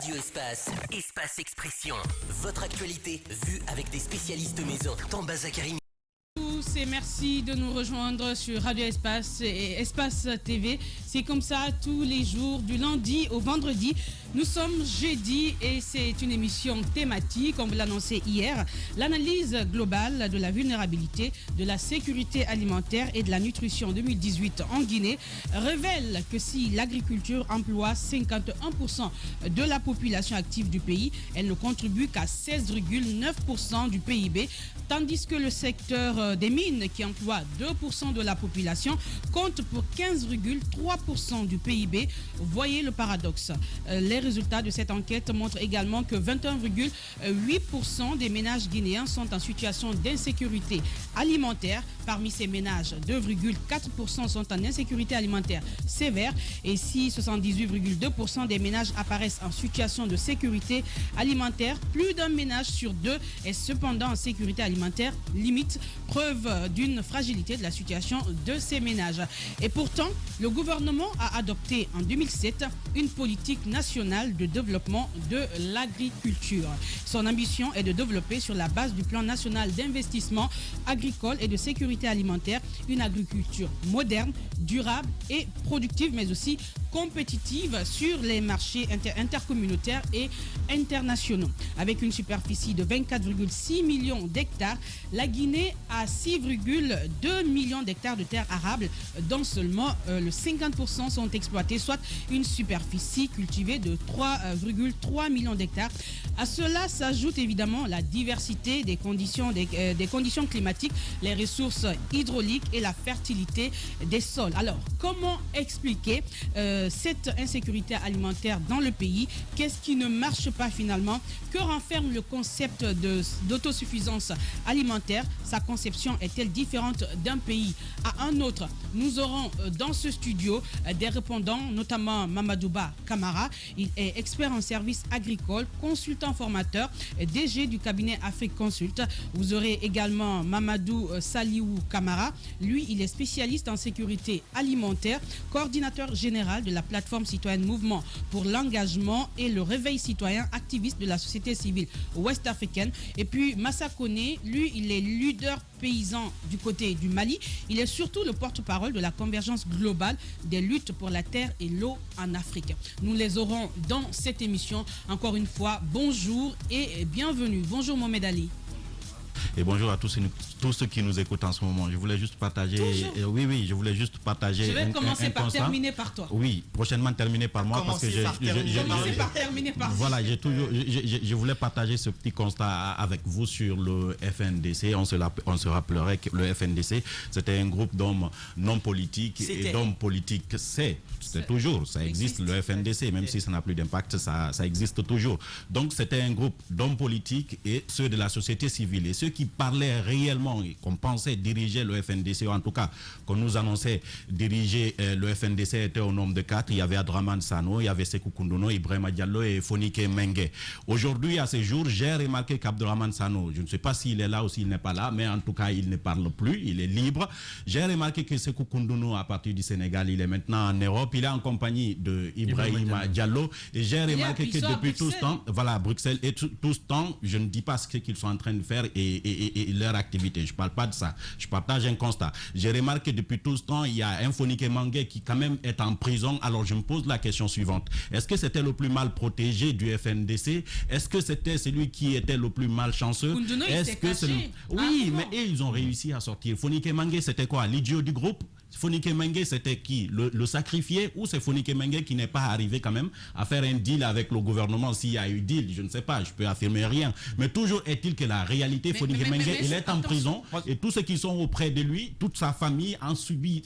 Radio Espace, Espace Expression. Votre actualité vue avec des spécialistes maison. Tamba Zakarimi. Et merci de nous rejoindre sur Radio Espace et Espace TV. C'est comme ça tous les jours, du lundi au vendredi. Nous sommes jeudi et c'est une émission thématique, on vous l'annonçait hier. L'analyse globale de la vulnérabilité, de la sécurité alimentaire et de la nutrition 2018 en Guinée révèle que si l'agriculture emploie 51% de la population active du pays, elle ne contribue qu'à 16,9% du PIB, tandis que le secteur des mines, qui emploie 2% de la population, compte pour 15,3% du PIB. Voyez le paradoxe. Les résultats de cette enquête montrent également que 21,8% des ménages guinéens sont en situation d'insécurité alimentaire. Parmi ces ménages, 2,4% sont en insécurité alimentaire sévère et si 78,2% des ménages apparaissent en situation de sécurité alimentaire, plus d'un ménage sur deux est cependant en sécurité alimentaire limite, preuve d'une fragilité de la situation de ces ménages. Et pourtant, le gouvernement a adopté en 2007 une politique nationale de développement de l'agriculture. Son ambition est de développer sur la base du plan national d'investissement agricole et de sécurité alimentaire une agriculture moderne, durable et productive, mais aussi compétitive sur les marchés intercommunautaires et internationaux. Avec une superficie de 24,6 millions d'hectares, la Guinée a 6,2 millions d'hectares de terres arables, dont seulement le 50% sont exploités, soit une superficie cultivée de 3,3 millions d'hectares. À cela s'ajoute évidemment la diversité des conditions climatiques, les ressources hydrauliques et la fertilité des sols. Alors, comment expliquer cette insécurité alimentaire dans le pays? Qu'est-ce qui ne marche pas finalement? Que renferme le concept d'autosuffisance alimentaire? Sa conception est-elle différente d'un pays à un autre? Nous aurons dans ce studio des répondants, notamment Mamadouba Kamara. Il est expert en services agricoles, consultant formateur, DG du cabinet Afrique Consult. Vous aurez également Mamadou Saliou Kamara. Lui, il est spécialiste en sécurité alimentaire, coordinateur général de la plateforme citoyenne Mouvement pour l'engagement et le réveil citoyen, activiste de la société civile ouest-africaine. Et puis Massa Koné, lui, il est leader paysan du côté du Mali. Il est surtout le porte-parole de la convergence globale des luttes pour la terre et l'eau en Afrique. Nous les aurons dans cette émission. Encore une fois, bonjour et bienvenue. Bonjour Mohamed Ali. Et bonjour à tous ceux qui nous écoutent en ce moment. Je voulais juste partager. Je voulais juste partager. Je vais commencer par terminer par toi. Oui, prochainement terminer par moi parce que voilà, je voulais partager ce petit constat avec vous sur le FNDC. On se rappellerait que le FNDC, c'était un groupe d'hommes non politiques et d'hommes politiques. C'est toujours, ça existe le FNDC, même si ça n'a plus d'impact, ça existe toujours. Donc c'était un groupe d'hommes politiques et ceux de la société civile. Et ceux qui parlaient réellement et qu'on pensait diriger le FNDC, ou en tout cas qu'on nous annonçait diriger le FNDC, était au nombre de 4. Il y avait Adraman Sano, il y avait Sekou Koundono, Ibrahima Diallo et Fonike Mengue. Aujourd'hui, à ce jour, j'ai remarqué qu'Abdraman Sano, je ne sais pas s'il est là ou s'il n'est pas là, mais en tout cas, il ne parle plus, il est libre. J'ai remarqué que Sekou Koundono, à partir du Sénégal, il est maintenant en Europe, il est en compagnie de Ibrahima Diallo. Et j'ai remarqué que depuis tout ce temps, voilà, Bruxelles, et tout ce temps, je ne dis pas ce qu'ils sont en train de faire et leur activité. Je ne parle pas de ça. Je partage un constat. J'ai remarqué que depuis tout ce temps, il y a un Fonike Mengue qui quand même est en prison. Alors je me pose la question suivante. Est-ce que c'était le plus mal protégé du FNDC? Est-ce que c'était celui qui était le plus malchanceux? Est-ce que oui, mais ils ont réussi à sortir. Fonike Mengue, c'était quoi? L'idiot du groupe? Fonike Mengue, c'était qui? Le sacrifié? Ou c'est Fonike Mengue qui n'est pas arrivé quand même à faire un deal avec le gouvernement? S'il y a eu deal, je ne sais pas, je peux affirmer rien. Mais toujours est-il que la réalité, Fonike Mengue, il est en prison et tous ceux qui sont auprès de lui, toute sa famille en subit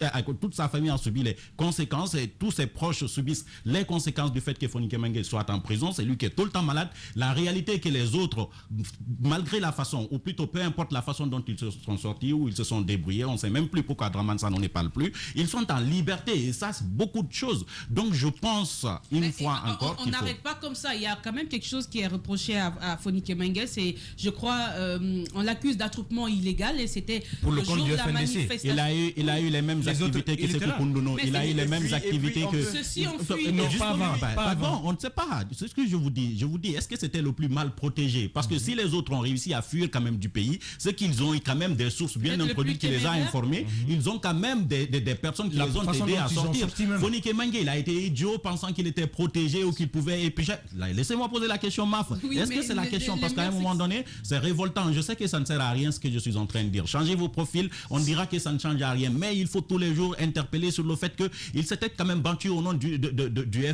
les conséquences et tous ses proches subissent les conséquences du fait que Fonike Mengue soit en prison. C'est lui qui est tout le temps malade. La réalité est que les autres, malgré la façon, ou plutôt peu importe la façon dont ils se sont sortis ou ils se sont débrouillés, on ne sait même plus pourquoi Adraman Sano ne parle plus. plus. Ils sont en liberté et ça, c'est beaucoup de choses. Donc, je pense, une fois encore... On n'arrête pas comme ça. Il y a quand même quelque chose qui est reproché à Fonike Mengue. C'est, je crois, on l'accuse d'attroupement illégal et c'était pour le compte jour du de la FNDC. manifestation. Il a eu les mêmes activités que Sekou Koundono. Il a eu les mêmes activités que... Ceux-ci ont fui. Non, pas avant. On ne sait pas. C'est ce que je vous dis. Je vous dis, est-ce que c'était le plus mal protégé? Parce que si les autres ont réussi à fuir quand même du pays, c'est qu'ils ont eu quand même des sources bien introduites qui les a informés. Ils ont quand même des personnes qui les ont aidés à sortir. Fonike Mengue, il a été idiot pensant qu'il était protégé ou qu'il pouvait... Et puis, laissez-moi poser la question, Maf. Est-ce que c'est la question? Parce qu'à un moment donné, c'est révoltant. Je sais que ça ne sert à rien ce que je suis en train de dire. Changez vos profils, on dira que ça ne change à rien. Mais il faut tous les jours interpeller sur le fait qu'il s'était quand même battu au nom du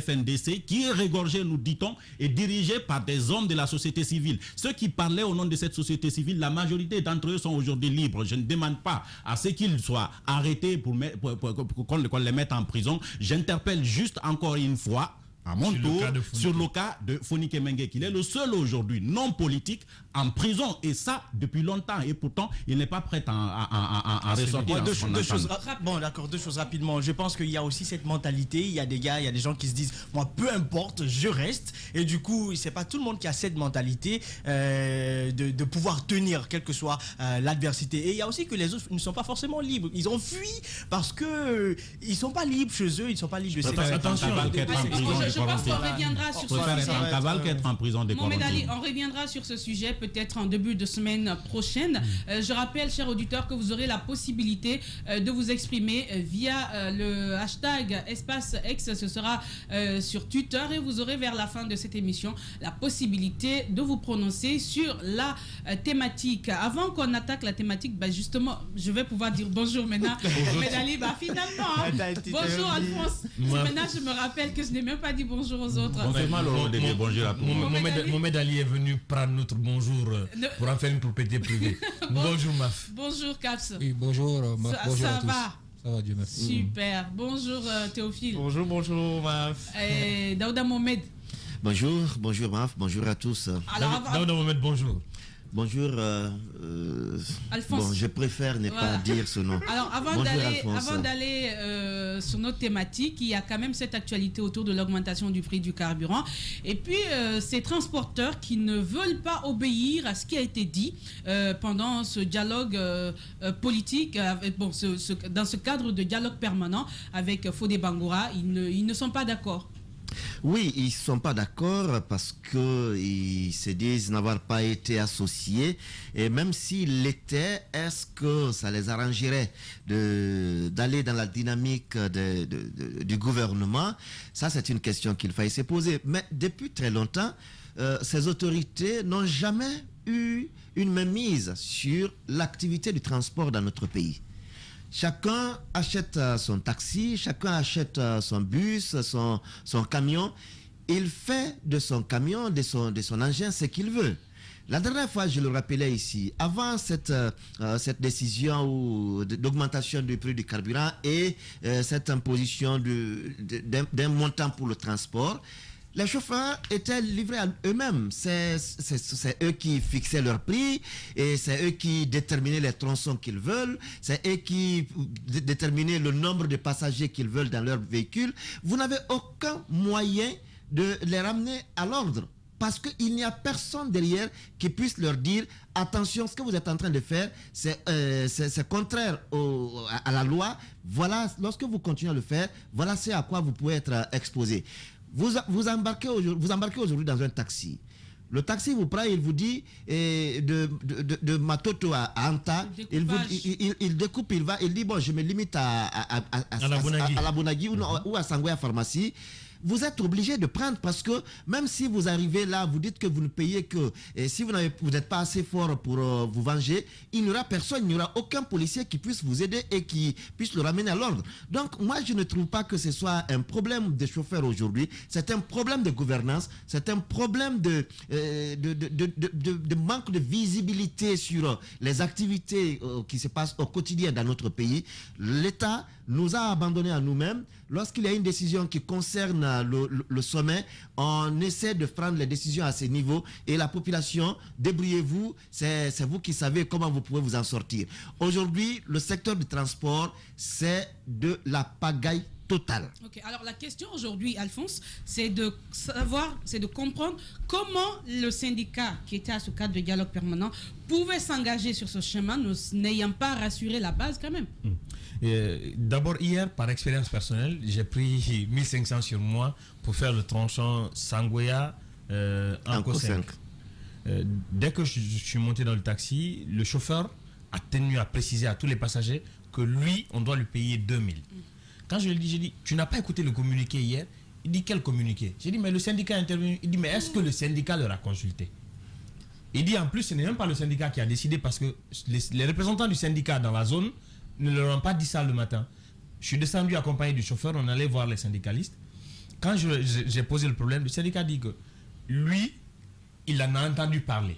FNDC, qui est régorgé, nous dit-on, et dirigé par des hommes de la société civile. Ceux qui parlaient au nom de cette société civile, la majorité d'entre eux sont aujourd'hui libres. Je ne demande pas à ce qu'ils soient arrêtés pour qu'on les mette en prison. J'interpelle juste encore une fois, à mon tour, sur le cas de Fonike Mengue, qu'il est le seul aujourd'hui non politique en prison, et ça depuis longtemps, et pourtant il n'est pas prêt à ressortir. Deux choses rapidement. Je pense qu'il y a aussi cette mentalité, il y a des gens qui se disent, moi peu importe, je reste, et du coup c'est pas tout le monde qui a cette mentalité de pouvoir tenir quelle que soit l'adversité. Et il y a aussi que les autres ne sont pas forcément libres, ils ont fui parce que ils sont pas libres chez eux, ils sont pas libres de ces attention. Je pense qu'on reviendra sur ce sujet. En cavale qu'être en prison des Mohamed Ali, on reviendra sur ce sujet peut-être en début de semaine prochaine. Je rappelle, chers auditeurs, que vous aurez la possibilité de vous exprimer via le hashtag #EspaceX. Ce sera sur Twitter et vous aurez vers la fin de cette émission la possibilité de vous prononcer sur la thématique. Avant qu'on attaque la thématique, justement, je vais pouvoir dire bonjour maintenant. Mohamed Ali, finalement. Bonjour Alphonse. Maintenant, je me rappelle que je n'ai même pas dit bonjour aux autres. Bonjour à tout le monde. Mohamed Ali est venu prendre notre bonjour pour en faire une propriété privée. Bonjour Maf. Bonjour Caps. Oui, bonjour Maf. Bonjour à tous. Ça va, Dieu merci. Super. Bonjour Théophile. Bonjour Maf. Daouda Mohamed. Bonjour Maf, bonjour à tous. Daouda Mohamed, bonjour. Bonjour, Alphonse. Bon, je préfère ne pas dire ce nom. Alors, avant d'aller sur notre thématique, il y a quand même cette actualité autour de l'augmentation du prix du carburant. Et puis, ces transporteurs qui ne veulent pas obéir à ce qui a été dit pendant ce dialogue politique, dans ce cadre de dialogue permanent avec Fodé Bangoura, ils ne sont pas d'accord. Oui, ils ne sont pas d'accord parce qu'ils se disent n'avoir pas été associés. Et même s'ils l'étaient, est-ce que ça les arrangerait d'aller dans la dynamique du gouvernement? Ça, c'est une question qu'il faille se poser. Mais depuis très longtemps, ces autorités n'ont jamais eu une mainmise sur l'activité du transport dans notre pays. Chacun achète son taxi, chacun achète son bus, son camion. Il fait de son camion, de son engin, ce qu'il veut. La dernière fois, je le rappelais ici, avant cette décision d'augmentation du prix du carburant et cette imposition d'un montant pour le transport, les chauffeurs étaient livrés à eux-mêmes. C'est eux qui fixaient leur prix et c'est eux qui déterminaient les tronçons qu'ils veulent. C'est eux qui déterminaient le nombre de passagers qu'ils veulent dans leur véhicule. Vous n'avez aucun moyen de les ramener à l'ordre parce qu'il n'y a personne derrière qui puisse leur dire attention, ce que vous êtes en train de faire, c'est contraire à la loi. Voilà, lorsque vous continuez à le faire, voilà c'est à quoi vous pouvez être exposé. Vous embarquez aujourd'hui dans un taxi. Le taxi vous prend, il vous dit de Matoto à Anta, il découpe, il dit bon, je me limite à la Bonagui ou à Sangoya Pharmacie. Vous êtes obligé de prendre parce que même si vous arrivez là, vous dites que vous ne payez que si vous n'êtes pas assez fort pour vous venger, il n'y aura personne, il n'y aura aucun policier qui puisse vous aider et qui puisse le ramener à l'ordre. Donc moi je ne trouve pas que ce soit un problème des chauffeurs aujourd'hui, c'est un problème de gouvernance, c'est un problème de manque de visibilité sur les activités qui se passent au quotidien dans notre pays. L'État nous a abandonnés à nous-mêmes. Lorsqu'il y a une décision qui concerne le sommet, on essaie de prendre les décisions à ce niveau et la population, débrouillez-vous, c'est vous qui savez comment vous pouvez vous en sortir. Aujourd'hui, le secteur du transport, c'est de la pagaille totale. Ok, alors la question aujourd'hui, Alphonse, c'est de savoir, c'est de comprendre comment le syndicat qui était à ce cadre de dialogue permanent pouvait s'engager sur ce chemin, n'ayant pas rassuré la base quand même. D'abord, hier, par expérience personnelle, j'ai pris 1500 sur moi pour faire le tronçon Sangoya Anko 5. Dès que je suis monté dans le taxi, le chauffeur a tenu à préciser à tous les passagers que lui, on doit lui payer 2000. Quand je lui ai dit, j'ai dit, tu n'as pas écouté le communiqué hier? Il dit, quel communiqué? J'ai dit, mais le syndicat est intervenu. Il dit, mais est-ce que le syndicat leur a consulté? Il dit, en plus, ce n'est même pas le syndicat qui a décidé parce que les représentants du syndicat dans la zone ne leur ont pas dit ça le matin. Je suis descendu accompagné du chauffeur, on allait voir les syndicalistes. Quand j'ai posé le problème, le syndicat dit que lui, il en a entendu parler.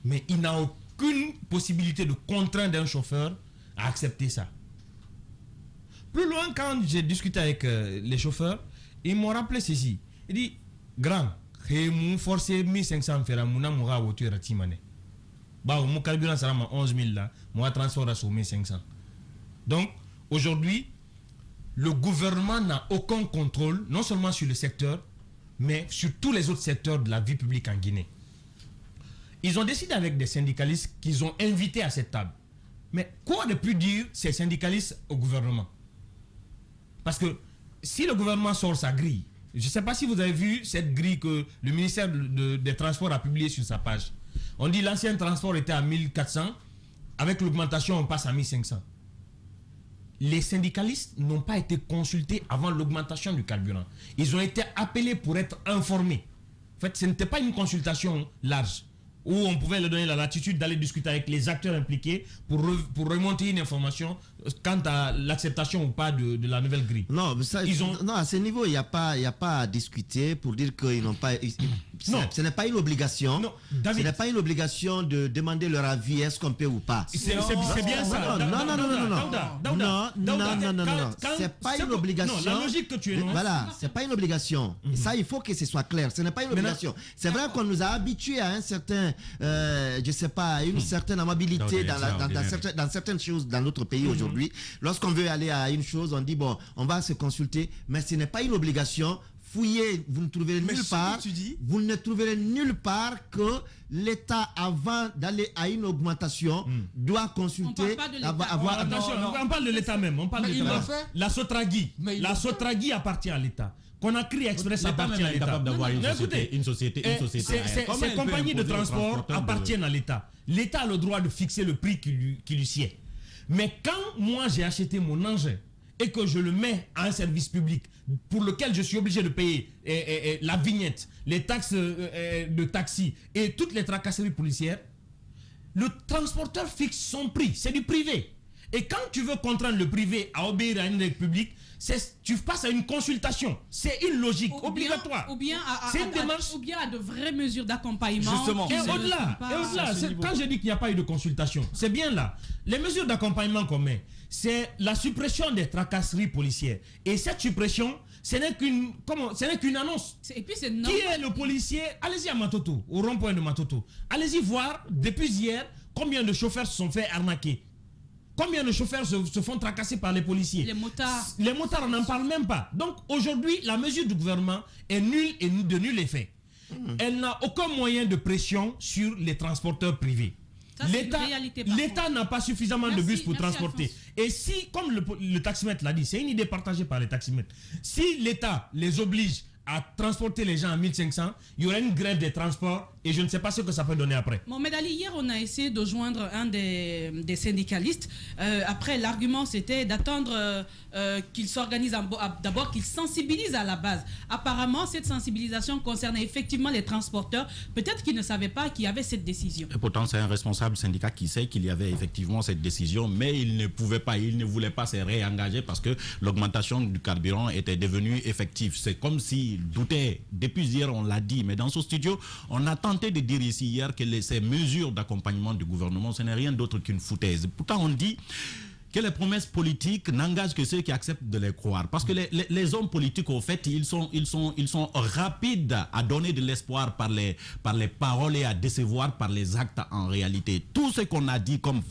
Mais il n'a aucune possibilité de contraindre un chauffeur à accepter ça. Plus loin, quand j'ai discuté avec les chauffeurs, ils m'ont rappelé ceci. Il dit, grand, j'ai forcé 1500 faire mon voiture à Timane. Mon carburant sera 11 000 là, mon transport à 1500. Donc, aujourd'hui, le gouvernement n'a aucun contrôle, non seulement sur le secteur, mais sur tous les autres secteurs de la vie publique en Guinée. Ils ont décidé avec des syndicalistes qu'ils ont invités à cette table. Mais quoi de plus dire ces syndicalistes au gouvernement? Parce que si le gouvernement sort sa grille, je ne sais pas si vous avez vu cette grille que le ministère des Transports a publiée sur sa page. On dit l'ancien transport était à 1400, avec l'augmentation on passe à 1500. Les syndicalistes n'ont pas été consultés avant l'augmentation du carburant. Ils ont été appelés pour être informés. En fait, ce n'était pas une consultation large, où on pouvait leur donner la latitude d'aller discuter avec les acteurs impliqués pour remonter une information quant à l'acceptation ou pas de la nouvelle grille. Non, mais ça, non, à ce niveau, il n'y a pas à discuter pour dire qu'ils n'ont pas... Ce n'est pas une obligation. Non, David, ce n'est pas une obligation de demander leur avis, est-ce qu'on peut ou pas. C'est bien ça. Non. C'est pas une obligation. Non, la logique que tu énonces. Voilà, c'est pas une obligation. Et ça, il faut que ce soit clair. Ce n'est pas une obligation. C'est vrai qu'on nous a habitués à un certain... je sais pas, une certaine amabilité dans certaines choses dans notre pays aujourd'hui. Lorsqu'on veut aller à une chose, on dit bon, on va se consulter, mais ce n'est pas une obligation. Fouillez, vous ne trouverez nulle part. Vous ne trouverez nulle part que l'État, avant d'aller à une augmentation, doit consulter. On parle de l'État même. On parle de l'État. La Sotragui appartient à l'État. Conakry Express appartient à l'État. Une société. Ces compagnies de transport appartiennent à l'État. L'État a le droit de fixer le prix qui lui sied. Mais quand moi j'ai acheté mon engin et que je le mets à un service public pour lequel je suis obligé de payer la vignette, les taxes de taxi et toutes les tracasseries policières, le transporteur fixe son prix. C'est du privé. Et quand tu veux contraindre le privé à obéir à une règle publique, tu passes à une consultation. C'est une logique obligatoire. Ou bien à de vraies mesures d'accompagnement. Justement. Et au-delà, quand je dis qu'il n'y a pas eu de consultation, c'est bien là. Les mesures d'accompagnement qu'on met, c'est la suppression des tracasseries policières. Et cette suppression, ce n'est qu'une annonce. Et puis c'est normal. Qui est le policier? Allez-y à Matoto, au rond-point de Matoto. Allez-y voir, depuis hier, combien de chauffeurs se sont fait arnaquer. Combien de chauffeurs se font tracasser par les policiers? Les motards. Les motards, on n'en parle même pas. Donc aujourd'hui, la mesure du gouvernement est nulle et de nul effet. Elle n'a aucun moyen de pression sur les transporteurs privés. L'État n'a pas suffisamment de bus pour transporter. Alphonse. Et si, comme le taximètre l'a dit, c'est une idée partagée par les taximètres. Si l'État les oblige à transporter les gens à 1500, il y aura une grève des transports et je ne sais pas ce que ça peut donner après. Mohamed Ali, hier on a essayé de joindre un des syndicalistes. Après l'argument c'était d'attendre qu'il s'organise d'abord, qu'il sensibilise à la base. Apparemment cette sensibilisation concernait effectivement les transporteurs. Peut-être qu'ils ne savaient pas qu'il y avait cette décision. Et pourtant c'est un responsable syndicat qui sait qu'il y avait effectivement cette décision, mais il ne pouvait pas, il ne voulait pas se réengager parce que l'augmentation du carburant était devenue effective. C'est comme s'il doutait. Depuis hier on l'a dit, mais dans ce studio on a tenté de dire ici hier que ces mesures d'accompagnement du gouvernement, ce n'est rien d'autre qu'une foutaise. Pourtant on dit que les promesses politiques n'engagent que ceux qui acceptent de les croire. Parce que les hommes politiques, au fait, ils sont rapides à donner de l'espoir par les paroles et à décevoir par les actes en réalité. Tout ce qu'on a dit comme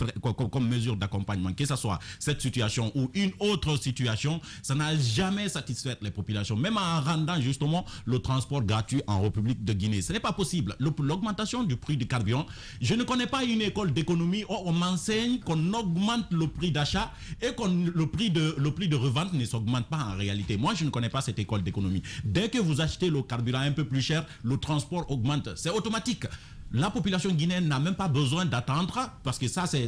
mesure d'accompagnement, que ce soit cette situation ou une autre situation, ça n'a jamais satisfait les populations, même en rendant justement le transport gratuit en République de Guinée. Ce n'est pas possible. L'augmentation du prix du carburant, je ne connais pas une école d'économie où on m'enseigne qu'on augmente le prix d'achat et que le prix de revente ne s'augmente pas en réalité. Moi, je ne connais pas cette école d'économie. Dès que vous achetez le carburant un peu plus cher, le transport augmente. C'est automatique. La population guinéenne n'a même pas besoin d'attendre, parce que ça, c'est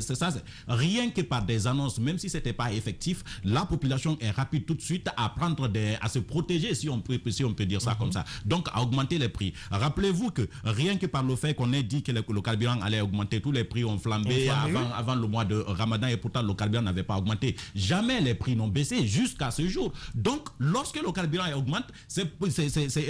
rien que par des annonces, même si ce n'était pas effectif, la population est rapide tout de suite à se protéger, si on peut dire ça comme ça. Donc, à augmenter les prix. Rappelez-vous que rien que par le fait qu'on ait dit que le carburant allait augmenter, tous les prix ont flambé avant le mois de Ramadan, et pourtant le carburant n'avait pas augmenté. Jamais les prix n'ont baissé jusqu'à ce jour. Donc, lorsque le carburant augmente, c'est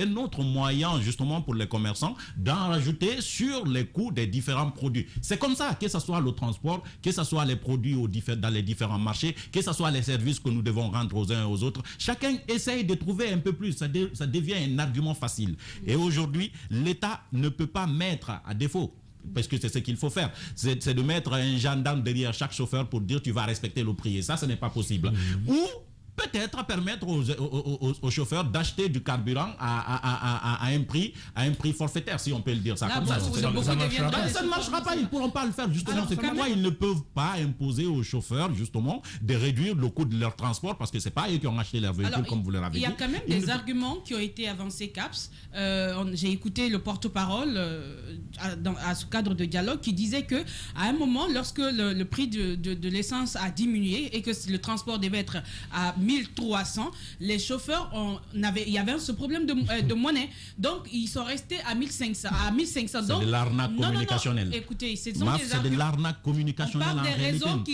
un autre moyen justement pour les commerçants d'en rajouter sur les coûts des différents produits. C'est comme ça, que ce soit le transport, que ce soit les produits dans les différents marchés, que ce soit les services que nous devons rendre aux uns et aux autres. Chacun essaye de trouver un peu plus. Ça devient un argument facile. Et aujourd'hui, l'État ne peut pas mettre à défaut, parce que c'est ce qu'il faut faire, c'est de mettre un gendarme derrière chaque chauffeur pour dire tu vas respecter le prix. Et ça, ce n'est pas possible. Ou peut-être permettre aux chauffeurs d'acheter du carburant à un prix forfaitaire, si on peut le dire ça. Comme ça ne marchera pas, ils ne pourront pas le faire. Justement, c'est pourquoi ils ne peuvent pas imposer aux chauffeurs justement de réduire le coût de leur transport, parce que c'est pas eux qui ont acheté leur véhicule, comme vous l'avez dit. Il y a quand même des arguments qui ont été avancés, Caps. J'ai écouté le porte-parole à ce cadre de dialogue qui disait que à un moment, lorsque le prix de l'essence a diminué et que le transport devait être à 1300, les chauffeurs il y avait ce problème de monnaie, donc ils sont restés à 1500. C'est de l'arnaque communicationnelle. Non. Écoutez, c'est de l'arnaque communicationnelle. On parle des raisons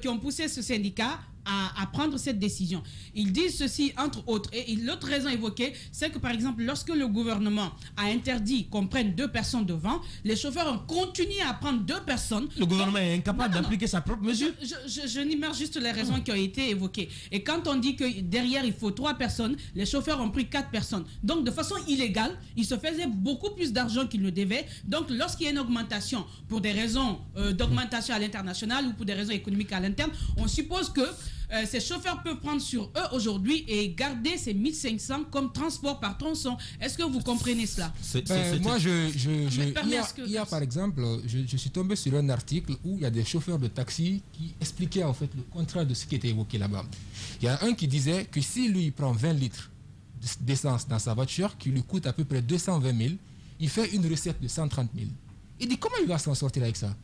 qui ont poussé ce syndicat à prendre cette décision. Ils disent ceci, entre autres, et l'autre raison évoquée, c'est que par exemple, lorsque le gouvernement a interdit qu'on prenne 2 personnes devant, les chauffeurs ont continué à prendre 2 personnes. Le gouvernement est incapable d'appliquer sa propre mesure. Je n'immerge juste les raisons qui ont été évoquées. Et quand on dit que derrière il faut 3 personnes, les chauffeurs ont pris 4 personnes. Donc de façon illégale, ils se faisaient beaucoup plus d'argent qu'ils ne devaient. Donc lorsqu'il y a une augmentation pour des raisons d'augmentation à l'international ou pour des raisons économiques à l'interne, on suppose que ces chauffeurs peuvent prendre sur eux aujourd'hui et garder ces 1500 comme transport par tronçon. Est-ce que vous comprenez cela? Moi, hier, par exemple, je suis tombé sur un article où il y a des chauffeurs de taxi qui expliquaient en fait le contraire de ce qui était évoqué là-bas. Il y a un qui disait que si lui prend 20 litres d'essence dans sa voiture, qui lui coûte à peu près 220 000, il fait une recette de 130 000. Il dit comment il va s'en sortir avec ça?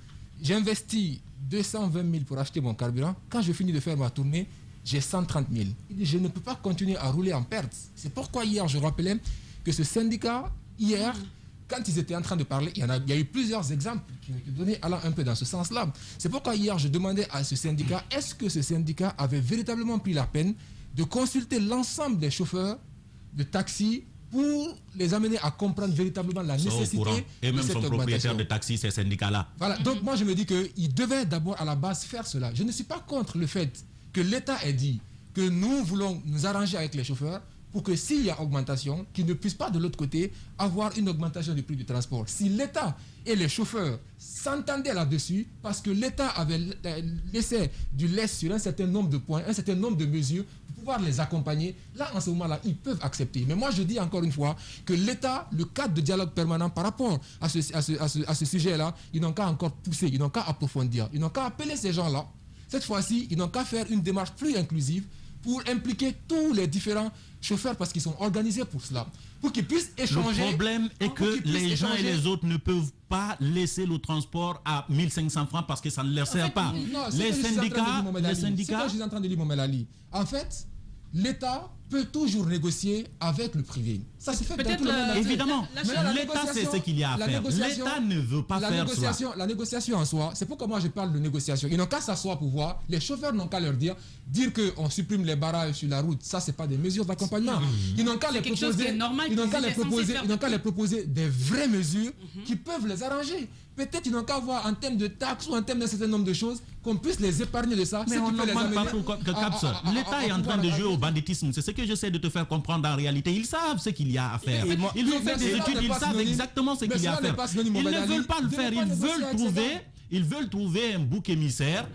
J'investis 220 000 pour acheter mon carburant. Quand je finis de faire ma tournée, j'ai 130 000. Il dit, je ne peux pas continuer à rouler en perte. C'est pourquoi hier, je rappelais que ce syndicat, hier, quand ils étaient en train de parler, il y a eu plusieurs exemples qui ont été donnés allant un peu dans ce sens-là. C'est pourquoi hier, je demandais à ce syndicat, est-ce que ce syndicat avait véritablement pris la peine de consulter l'ensemble des chauffeurs de taxi pour les amener à comprendre véritablement la nécessité et même de cette son propriétaire de taxi, ces syndicats-là. Voilà, donc moi je me dis qu'il devait d'abord à la base faire cela. Je ne suis pas contre le fait que l'État ait dit que nous voulons nous arranger avec les chauffeurs pour que s'il y a augmentation, qu'ils ne puissent pas de l'autre côté avoir une augmentation du prix du transport. Si l'État et les chauffeurs s'entendaient là-dessus, parce que l'État avait laissé du lest sur un certain nombre de points, un certain nombre de mesures, pour pouvoir les accompagner, là, en ce moment-là, ils peuvent accepter. Mais moi, je dis encore une fois que l'État, le cadre de dialogue permanent par rapport à ce sujet-là, ils n'ont qu'à encore pousser, ils n'ont qu'à approfondir, ils n'ont qu'à appeler ces gens-là. Cette fois-ci, ils n'ont qu'à faire une démarche plus inclusive pour impliquer tous les différents chauffeurs parce qu'ils sont organisés pour cela, pour qu'ils puissent échanger. Le problème est que les gens et les autres ne peuvent pas laisser le transport à 1500 francs parce que ça ne leur sert pas. Les syndicats... C'est quand je suis en train de lire mon Melali. En fait, l'État peut toujours négocier avec le privé. Ça se fait dans tout le monde. Évidemment, l'État sait ce qu'il y a à faire. L'État ne veut pas faire cela. La négociation en soi, c'est pourquoi moi je parle de négociation. Ils n'ont qu'à s'asseoir pour voir. Les chauffeurs n'ont qu'à leur dire qu'on supprime les barrages sur la route, ça c'est pas des mesures d'accompagnement. Ils n'ont qu'à les proposer. Ils n'ont qu'à les proposer des vraies mesures qui peuvent les arranger. Peut-être ils n'ont qu'à voir en termes de taxes ou en termes d'un certain nombre de choses qu'on puisse les épargner de ça. Mais on n'augmente pas tout que Caps. L'État est en train de jouer au banditisme. C'est ce que j'essaie de te faire comprendre en réalité. Ils savent ce qu'il y a à faire. Ils ont fait des études, ils savent exactement ce qu'il y a à faire. Ils ne veulent pas le faire. Ils veulent trouver un bouc émissaire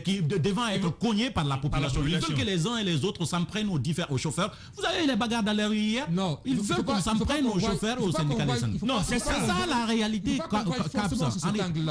qui devant être cogné par la population. Ils veulent que les uns et les autres s'en prennent aux chauffeurs. Vous avez eu les bagarres dans les rues hier? Non. Ils veulent qu'on s'en prenne aux chauffeurs et aux syndicalistes. Non, c'est ça la réalité, Caps.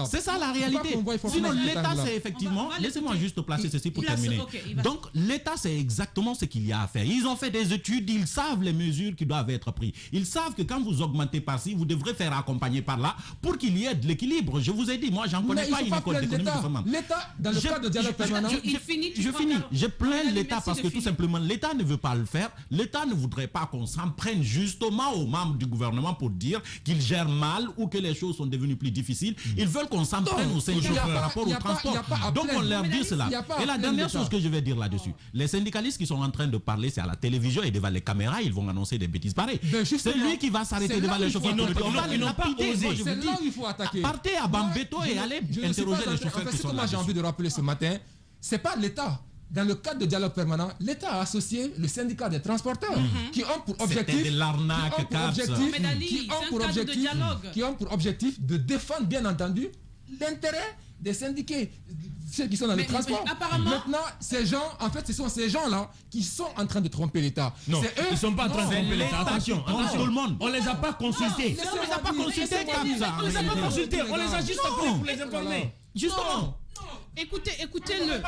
C'est ça la réalité. Sinon, l'État, c'est effectivement... Laissez-moi juste placer ceci pour terminer. Donc, l'État, c'est exactement ce qu'il y a à faire. Ils ont fait des études, ils savent les mesures qui doivent être prises. Ils savent que quand vous augmentez par-ci, vous devrez faire accompagner par là pour qu'il y ait de l'équilibre. Je vous ai dit, moi, j'en connais pas une école d'économie de fondement. L'État, dans le cadre de dialogue permanent... Je finis. Je plains l'État parce que tout simplement, l'État ne veut pas le faire. L'État ne voudrait pas qu'on s'en prenne justement aux membres du gouvernement pour dire qu'ils gèrent mal ou que les choses sont devenues plus difficiles. Ils veulent qu'on s'en prenne aux syndicats par rapport au transport. Donc on leur dit cela. Et la dernière chose que je vais dire là-dessus, les syndicalistes qui sont en train de parler, c'est à la télévision et devant les caméras, ils vont annoncer des bêtises pareilles. C'est lui qui va s'arrêter devant les chauffeurs. Ils n'ont pas osé. C'est là où il faut attaquer. Partez à Bambeto et allez interroger les chauffeurs qui sont là. Moi j'ai envie de rappeler ce matin, c'est pas l'État. Dans le cadre de dialogue permanent, l'État a associé le syndicat des transporteurs qui ont pour objectif pour objectif de défendre bien entendu l'intérêt des syndiqués, ceux qui sont dans le transport. Maintenant, ces gens, en fait, ce sont ces gens-là qui sont en train de tromper l'État. Non, ils ne sont pas en train de tromper l'État. Attention, tout le monde. On ne les a pas consultés. On ne les a pas consultés comme ça. On ne les a pas consultés. On les a juste appelés pour les informer. Justement. Écoutez-le.